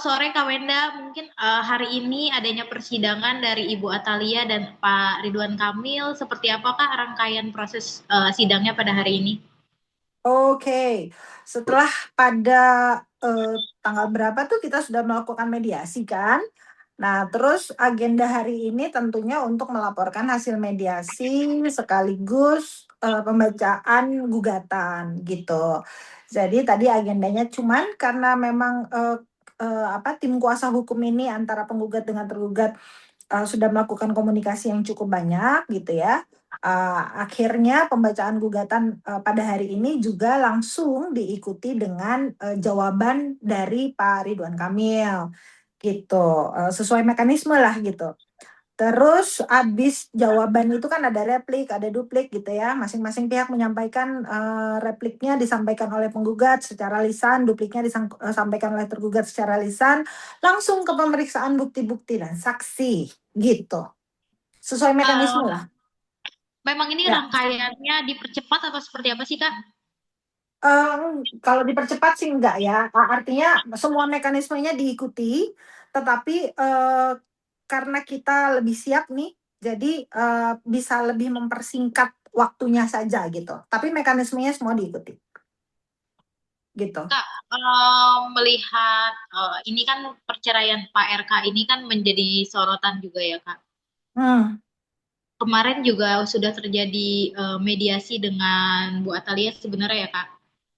sore Kak Wenda. Mungkin hari ini adanya persidangan dari Ibu Atalia dan Pak Ridwan Kamil. Seperti apakah rangkaian proses sidangnya pada hari ini? Oke, setelah pada tanggal berapa tuh kita sudah melakukan mediasi kan? Nah, terus agenda hari ini tentunya untuk melaporkan hasil mediasi sekaligus pembacaan gugatan gitu. Jadi tadi agendanya cuman karena memang tim kuasa hukum ini antara penggugat dengan tergugat sudah melakukan komunikasi yang cukup banyak gitu ya. Akhirnya pembacaan gugatan pada hari ini juga langsung diikuti dengan jawaban dari Pak Ridwan Kamil gitu. Sesuai mekanisme lah gitu. Terus habis jawaban itu kan ada replik, ada duplik gitu ya. Masing-masing pihak menyampaikan repliknya disampaikan oleh penggugat secara lisan, dupliknya disampaikan oleh tergugat secara lisan, langsung ke pemeriksaan bukti-bukti dan saksi gitu. Sesuai mekanisme Eh, lah. Memang ini Ya, rangkaiannya dipercepat atau seperti apa sih Kak? kalau dipercepat sih enggak ya. Artinya semua mekanismenya diikuti, tetapi karena kita lebih siap nih, jadi bisa lebih mempersingkat waktunya saja gitu. Tapi mekanismenya semua diikuti, gitu. Kak, melihat ini kan perceraian Pak RK ini kan menjadi sorotan juga ya Kak. Hmm, Kemarin juga sudah terjadi mediasi dengan Bu Atalia sebenarnya ya Kak.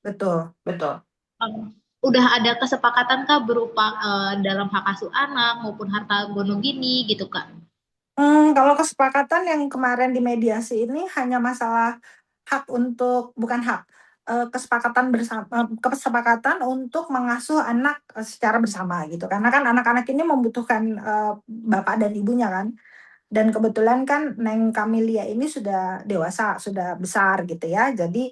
betul, betul. Um, udah ada kesepakatan kah berupa dalam hak asuh anak maupun harta gono gini gitu Kak? Kalau kesepakatan yang kemarin di mediasi ini hanya masalah hak untuk, bukan hak, kesepakatan bersama, kesepakatan untuk mengasuh anak secara bersama gitu. Karena kan anak-anak ini membutuhkan bapak dan ibunya kan. Dan kebetulan kan Neng Camelia ini sudah dewasa, sudah besar gitu ya. Jadi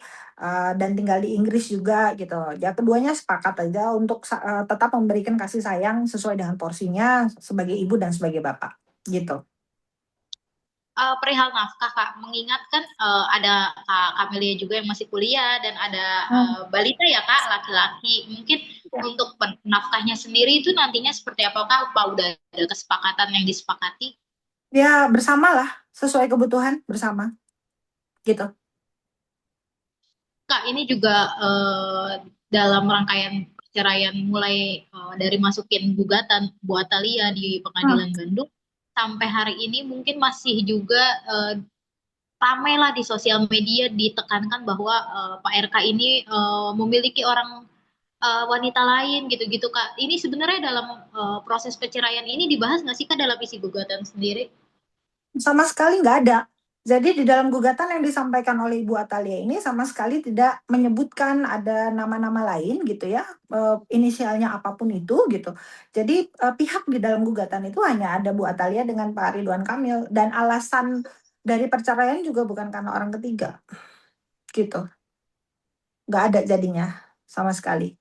dan tinggal di Inggris juga gitu. Ya keduanya sepakat aja untuk tetap memberikan kasih sayang sesuai dengan porsinya sebagai ibu dan sebagai bapak gitu. Perihal nafkah Kak, mengingatkan ada Kak Kamelia juga yang masih kuliah dan ada Hmm. balita ya Kak, laki-laki. Mungkin untuk nafkahnya sendiri itu nantinya seperti apakah? Apa udah ada kesepakatan yang disepakati? Ya bersamalah sesuai kebutuhan bersama gitu. Kak, ini juga dalam rangkaian perceraian mulai dari masukin gugatan buat Talia di Hmm. Pengadilan Bandung sampai hari ini mungkin masih juga ramai lah di sosial media ditekankan bahwa Pak RK ini memiliki orang wanita lain gitu-gitu Kak. Ini sebenarnya dalam proses perceraian ini dibahas nggak sih Kak dalam isi gugatan sendiri? Sama sekali nggak ada. Jadi di dalam gugatan yang disampaikan oleh Ibu Atalia ini sama sekali tidak menyebutkan ada nama-nama lain gitu ya, inisialnya apapun itu gitu. Jadi pihak di dalam gugatan itu hanya ada Bu Atalia dengan Pak Ridwan Kamil dan alasan dari perceraian juga bukan karena orang ketiga gitu. Nggak ada jadinya sama sekali.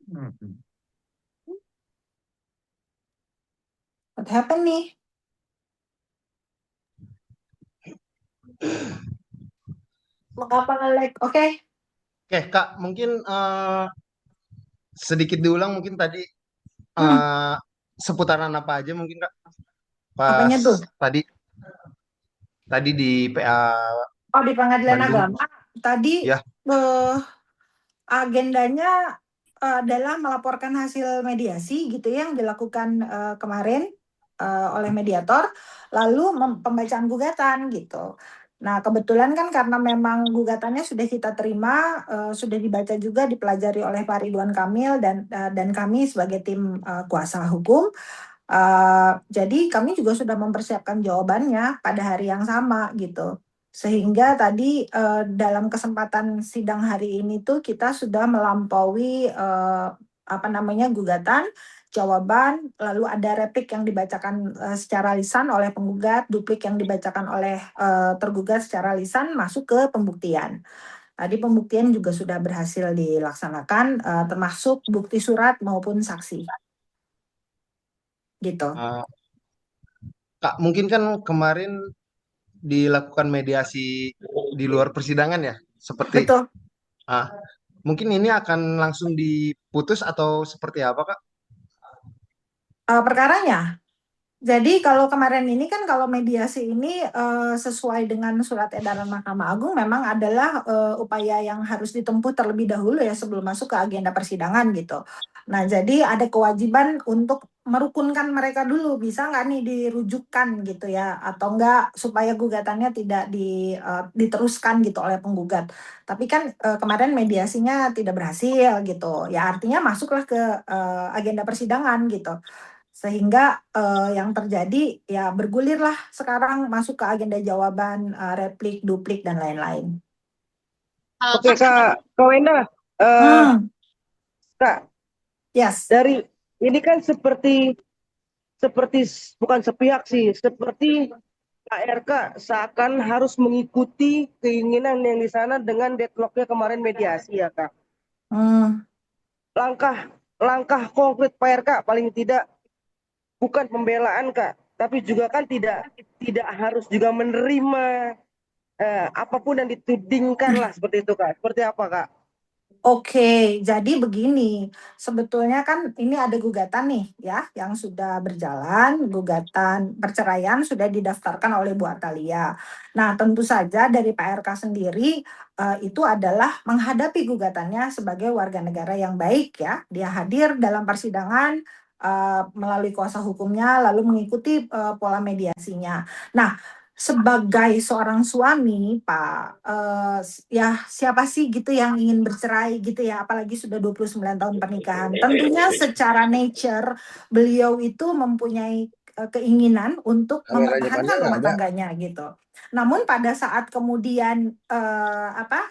Hmm. What happened nih? Mau apa nge-lag? Oke. Oke, Kak, mungkin sedikit diulang mungkin tadi Hmm. eh, seputaran apa aja mungkin Kak pas Apanya tuh? tadi tadi di PA Oh, di Pengadilan Bandung. Agama tadi Ya. eh, agendanya adalah melaporkan hasil mediasi gitu ya, yang dilakukan kemarin oleh mediator, lalu pembacaan gugatan gitu. Nah, kebetulan kan karena memang gugatannya sudah kita terima, sudah dibaca juga, dipelajari oleh Pak Ridwan Kamil dan kami sebagai tim kuasa hukum. Jadi kami juga sudah mempersiapkan jawabannya pada hari yang sama gitu. Sehingga tadi dalam kesempatan sidang hari ini tuh kita sudah melampaui gugatan, jawaban, lalu ada replik yang dibacakan secara lisan oleh penggugat, duplik yang dibacakan oleh tergugat secara lisan masuk ke pembuktian. Tadi pembuktian juga sudah berhasil dilaksanakan termasuk bukti surat maupun saksi. gitu. Ah, Kak, mungkin kan kemarin dilakukan mediasi di luar persidangan ya, seperti Betul. ah, mungkin ini akan langsung diputus atau seperti apa, Kak? Perkaranya. Jadi kalau kemarin ini kan kalau mediasi ini sesuai dengan surat edaran Mahkamah Agung memang adalah upaya yang harus ditempuh terlebih dahulu ya sebelum masuk ke agenda persidangan gitu. Nah jadi ada kewajiban untuk merukunkan mereka dulu, bisa nggak nih dirujukkan gitu ya, atau enggak supaya gugatannya tidak diteruskan gitu oleh penggugat. Tapi kan kemarin mediasinya tidak berhasil gitu, ya artinya masuklah ke agenda persidangan gitu. Sehingga yang terjadi ya bergulirlah sekarang masuk ke agenda jawaban, replik, duplik, dan lain-lain. Oke, Kak, Kak Wenda, eh, Hmm, Kak, yes. dari ini kan seperti seperti bukan sepihak sih, seperti KRK seakan harus mengikuti keinginan yang di sana dengan deadlocknya kemarin mediasi ya Kak. Hmm, Langkah langkah konkret Pak RK paling tidak bukan pembelaan Kak, tapi juga kan tidak tidak harus juga menerima apapun yang ditudingkan lah seperti itu Kak. Seperti apa Kak? Oke, jadi begini, sebetulnya kan ini ada gugatan nih ya, yang sudah berjalan, gugatan perceraian sudah didaftarkan oleh Bu Atalia. Nah, tentu saja dari Pak RK sendiri itu adalah menghadapi gugatannya sebagai warga negara yang baik ya. Dia hadir dalam persidangan melalui kuasa hukumnya, lalu mengikuti pola mediasinya. Nah, sebagai seorang suami, Pak, ya siapa sih gitu yang ingin bercerai gitu ya, apalagi sudah 29 tahun pernikahan. Tentunya secara nature beliau itu mempunyai keinginan untuk Kameranya Fanda mempertahankan nggak rumah ada. tangganya gitu. Namun pada saat kemudian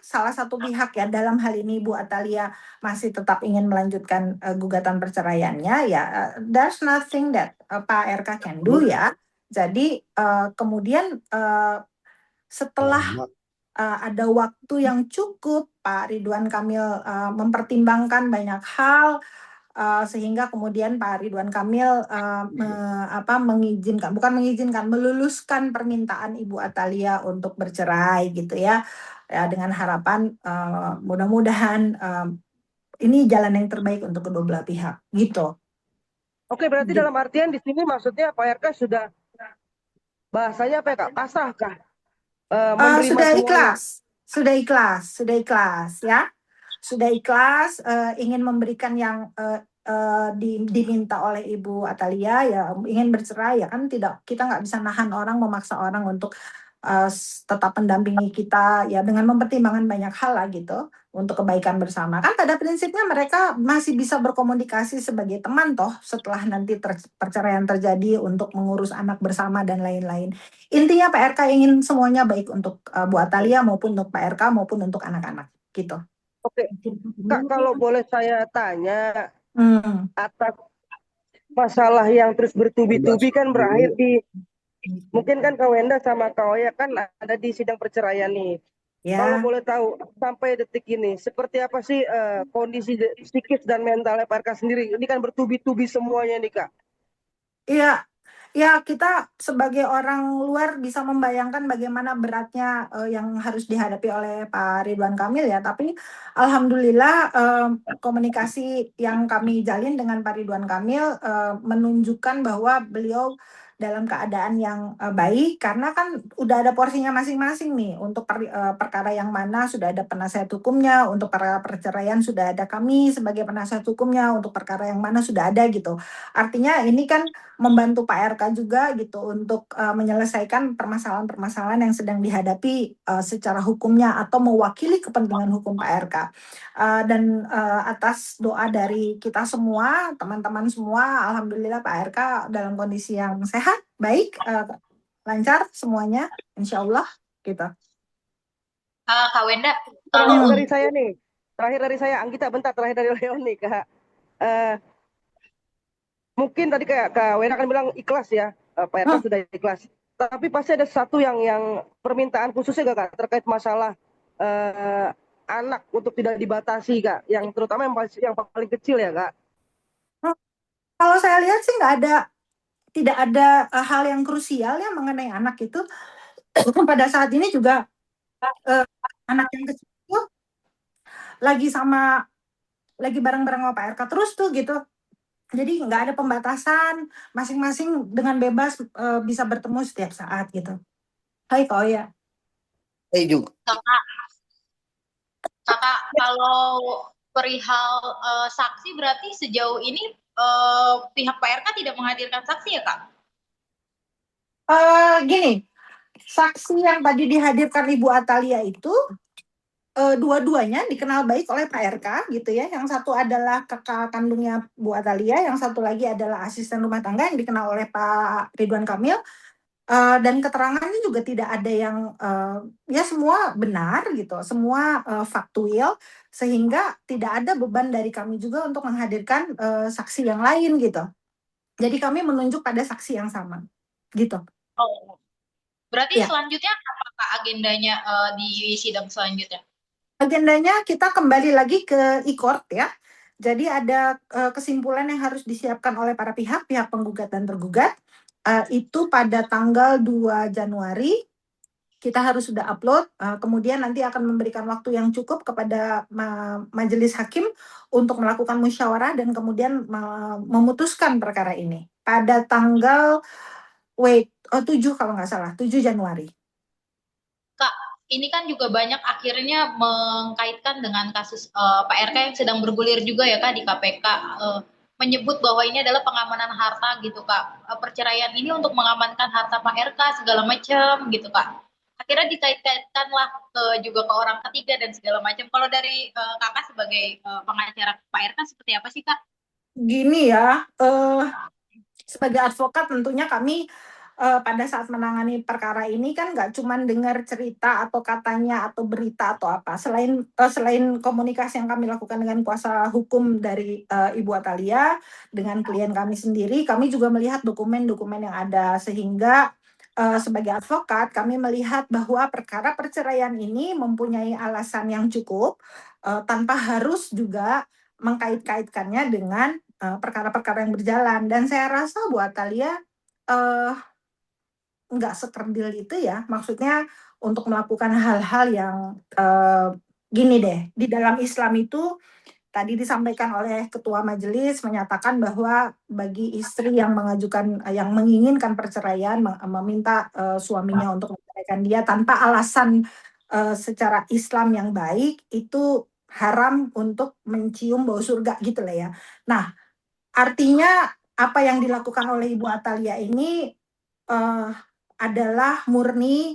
salah satu pihak ya dalam hal ini Bu Atalia masih tetap ingin melanjutkan gugatan perceraiannya ya, there's nothing that Pak RK can do ya. Jadi kemudian setelah Lama. ada waktu yang cukup, Pak Ridwan Kamil mempertimbangkan banyak hal sehingga kemudian Pak Ridwan Kamil mengizinkan, bukan mengizinkan, meluluskan permintaan Ibu Atalia untuk bercerai gitu ya. Ya dengan harapan mudah-mudahan ini jalan yang terbaik untuk kedua belah pihak gitu. Oke, berarti Gitu. dalam artian di sini maksudnya Pak RK sudah bahasanya apa ya Kak? Pasrah Kak? Menerima Sudah semuanya. ikhlas, sudah ikhlas, sudah ikhlas ya, sudah ikhlas ingin memberikan yang diminta oleh Ibu Atalia ya, ingin bercerai ya kan, tidak, kita nggak bisa nahan orang, memaksa orang untuk tetap mendampingi kita ya dengan mempertimbangkan banyak hal lah gitu untuk kebaikan bersama. Kan pada prinsipnya mereka masih bisa berkomunikasi sebagai teman toh setelah nanti perceraian terjadi untuk mengurus anak bersama dan lain-lain. Intinya Pak RK ingin semuanya baik untuk Bu Atalia maupun untuk Pak RK maupun untuk anak-anak gitu. Oke, Kak, kalau boleh saya tanya, Hmm, atas masalah yang terus bertubi-tubi kan berakhir di mungkin kan Kak Wenda sama Kak Oya kan ada di sidang perceraian nih. Kalau ya. boleh tahu sampai detik ini seperti apa sih kondisi psikis dan mentalnya Pak RK sendiri? Ini kan bertubi-tubi semuanya nih Kak. Iya, ya kita sebagai orang luar bisa membayangkan bagaimana beratnya yang harus dihadapi oleh Pak Ridwan Kamil ya. Tapi alhamdulillah komunikasi yang kami jalin dengan Pak Ridwan Kamil menunjukkan bahwa beliau dalam keadaan yang baik karena kan udah ada porsinya masing-masing nih untuk perkara yang mana sudah ada penasihat hukumnya, untuk perkara perceraian sudah ada kami sebagai penasihat hukumnya, untuk perkara yang mana sudah ada gitu. Artinya ini kan membantu Pak RK juga gitu untuk menyelesaikan permasalahan-permasalahan yang sedang dihadapi secara hukumnya atau mewakili kepentingan hukum Pak RK. Dan atas doa dari kita semua, teman-teman semua, alhamdulillah Pak RK dalam kondisi yang sehat, baik, lancar semuanya, insya Allah gitu. Kak Wenda, Terakhir kalau dari saya nih, terakhir dari saya Anggita, bentar, terakhir dari Leon nih Kak. Eh, Mungkin tadi kayak Kak Wena kan bilang ikhlas ya, Pak RK sudah ikhlas. Tapi pasti ada satu yang permintaan khususnya gak Kak terkait masalah anak untuk tidak dibatasi Kak, yang terutama yang paling kecil ya Kak. Kalau saya lihat sih nggak ada tidak ada hal yang krusial ya mengenai anak itu. Pada saat ini juga anak yang kecil itu lagi bareng-bareng sama Pak RK terus tuh gitu. Jadi nggak ada pembatasan, masing-masing dengan bebas bisa bertemu setiap saat gitu. Hai Kak Oya. Saya juga. Kakak kalau perihal saksi berarti sejauh ini pihak Pak RK tidak menghadirkan saksi ya Kak? Gini, saksi yang tadi dihadirkan Ibu Atalia itu dua-duanya dikenal baik oleh Pak RK gitu ya. Yang satu adalah kakak kandungnya Bu Atalia, yang satu lagi adalah asisten rumah tangga yang dikenal oleh Pak Ridwan Kamil. Dan keterangannya juga tidak ada yang ya semua benar gitu, semua faktual, sehingga tidak ada beban dari kami juga untuk menghadirkan saksi yang lain gitu. Jadi kami menunjuk pada saksi yang sama gitu. Oh, berarti Ya. selanjutnya apakah agendanya di sidang selanjutnya? Agendanya kita kembali lagi ke e-court ya. Jadi ada kesimpulan yang harus disiapkan oleh para pihak penggugat dan tergugat. Itu pada tanggal 2 Januari kita harus sudah upload, kemudian nanti akan memberikan waktu yang cukup kepada majelis hakim untuk melakukan musyawarah dan kemudian memutuskan perkara ini pada tanggal 7 kalau nggak salah, 7 Januari. Kak, ini kan juga banyak akhirnya mengkaitkan dengan kasus Pak RK yang sedang bergulir juga ya Kak di KPK, menyebut bahwa ini adalah pengamanan harta gitu Kak. Perceraian ini untuk mengamankan harta Pak RK segala macam gitu Kak. Akhirnya dikait-kaitkanlah juga ke orang ketiga dan segala macam. Kalau dari Kakak sebagai pengacara Pak RK seperti apa sih Kak? Gini ya, sebagai advokat tentunya kami pada saat menangani perkara ini kan nggak cuma dengar cerita atau katanya atau berita atau apa. Selain komunikasi yang kami lakukan dengan kuasa hukum dari Ibu Atalia dengan klien kami sendiri, kami juga melihat dokumen-dokumen yang ada, sehingga sebagai advokat kami melihat bahwa perkara perceraian ini mempunyai alasan yang cukup tanpa harus juga mengkait-kaitkannya dengan perkara-perkara yang berjalan. Dan saya rasa Bu Atalia nggak sekerdil itu ya, maksudnya untuk melakukan hal-hal yang gini deh, di dalam Islam itu tadi disampaikan oleh ketua majelis menyatakan bahwa bagi istri yang menginginkan perceraian, meminta suaminya untuk menceraikan dia tanpa alasan secara Islam yang baik, itu haram untuk mencium bau surga gitu lah ya. Nah, artinya apa yang dilakukan oleh Ibu Atalia ini adalah murni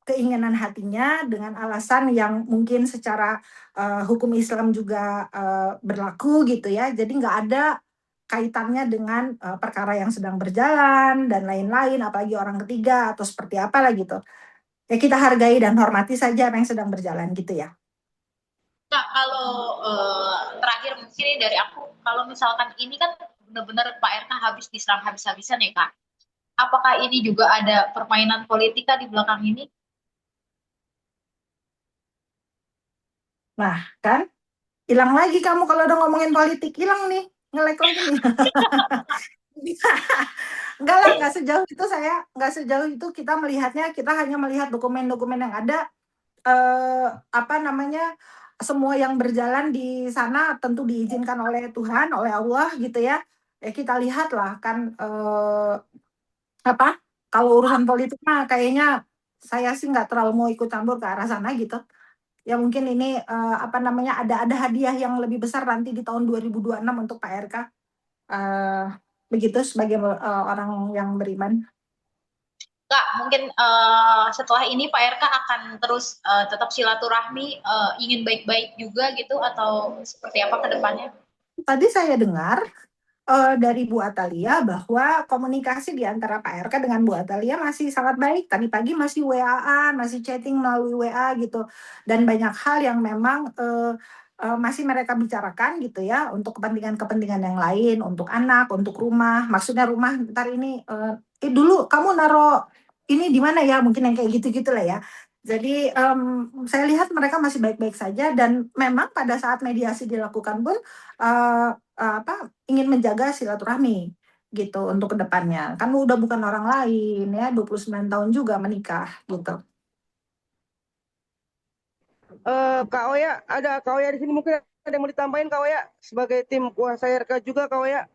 keinginan hatinya dengan alasan yang mungkin secara hukum Islam juga berlaku gitu ya. Jadi nggak ada kaitannya dengan perkara yang sedang berjalan dan lain-lain, apalagi orang ketiga atau seperti apa lah gitu. Ya kita hargai dan hormati saja apa yang sedang berjalan gitu ya. Kak, kalau terakhir mungkin dari aku, kalau misalkan ini kan benar-benar Pak RK habis diserang habis-habisan ya Kak. Apakah ini juga ada permainan politika di belakang ini? Nah, kan hilang lagi kamu kalau udah ngomongin politik, hilang nih, nge-lag lagi nih. Enggak lah, nggak sejauh itu kita melihatnya, kita hanya melihat dokumen-dokumen yang ada, semua yang berjalan di sana tentu diizinkan oleh Tuhan, oleh Allah gitu ya. Ya kita lihatlah kan kalau urusan politik mah kayaknya saya sih nggak terlalu mau ikut campur ke arah sana gitu. Ya mungkin ini ada hadiah yang lebih besar nanti di tahun 2026 untuk Pak RK. Begitu sebagai orang yang beriman. Kak, mungkin setelah ini Pak RK akan terus tetap silaturahmi, ingin baik-baik juga gitu atau seperti apa ke depannya? Tadi saya dengar dari Bu Atalia bahwa komunikasi di antara Pak RK dengan Bu Atalia masih sangat baik. Tadi pagi masih WA-an, masih chatting melalui WA gitu. Dan banyak hal yang memang masih mereka bicarakan gitu ya, untuk kepentingan-kepentingan yang lain, untuk anak, untuk rumah. Maksudnya rumah ntar ini, dulu kamu naro ini di mana ya, mungkin yang kayak gitu-gitu lah ya. Jadi saya lihat mereka masih baik-baik saja, dan memang pada saat mediasi dilakukan pun ingin menjaga silaturahmi. gitu untuk kedepannya. Kan udah bukan orang lain ya, 29 tahun juga menikah gitu. Kak Oya, ada Kak Oya di sini mungkin ada yang mau ditambahin Kak Oya sebagai tim kuasa RK juga Kak Oya,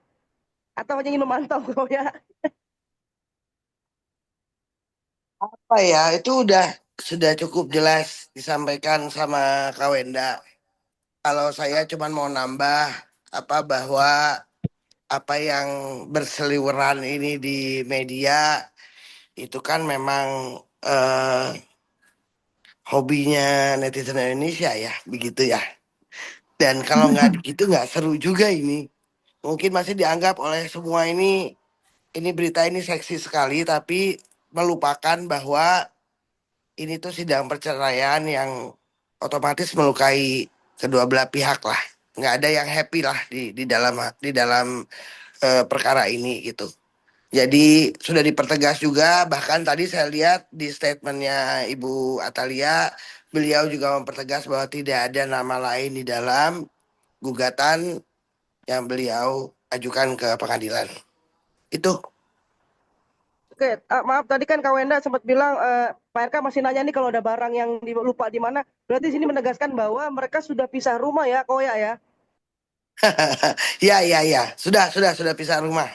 atau hanya ingin memantau Kak Oya? Apa ya, itu sudah cukup jelas disampaikan sama Kak Wenda. Kalau saya cuma mau nambah bahwa apa yang berseliweran ini di media itu kan memang eh, hobinya netizen Indonesia ya, begitu ya. Dan kalau nggak gitu nggak seru juga ini. Mungkin masih dianggap oleh semua ini berita ini seksi sekali, tapi melupakan bahwa ini tuh sidang perceraian yang otomatis melukai kedua belah pihak lah. Nggak ada yang happy lah di dalam perkara ini gitu. Jadi sudah dipertegas juga, bahkan tadi saya lihat di statementnya Ibu Atalia, beliau juga mempertegas bahwa tidak ada nama lain di dalam gugatan yang beliau ajukan ke pengadilan. Itu. Oke, maaf tadi kan Kak Wenda sempat bilang Pak RK masih nanya nih kalau ada barang yang lupa di mana. Berarti sini menegaskan bahwa mereka sudah pisah rumah ya, Kak Oya ya. Ya. Sudah pisah rumah.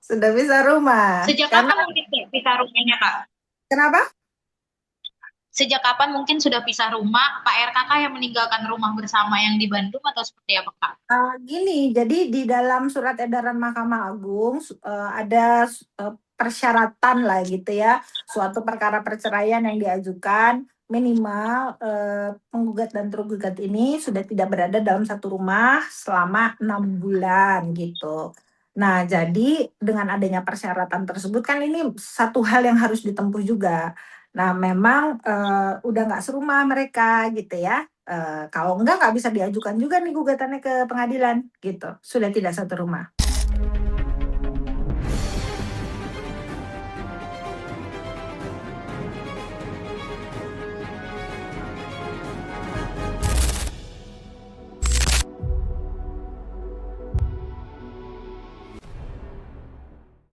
Sudah bisa rumah. Sejak Karena kapan mungkin pisah rumahnya, Kak? kenapa? Sejak kapan mungkin sudah pisah rumah? Pak RK kah yang meninggalkan rumah bersama yang di Bandung atau seperti apa, Kak? Gini, jadi di dalam surat edaran Mahkamah Agung ada persyaratan lah gitu ya, suatu perkara perceraian yang diajukan minimal penggugat dan tergugat ini sudah tidak berada dalam satu rumah selama 6 bulan gitu. Nah, jadi dengan adanya persyaratan tersebut kan ini satu hal yang harus ditempuh juga. Nah, memang udah nggak serumah mereka gitu ya. Kalau enggak bisa diajukan juga nih gugatannya ke pengadilan gitu. Sudah tidak satu rumah.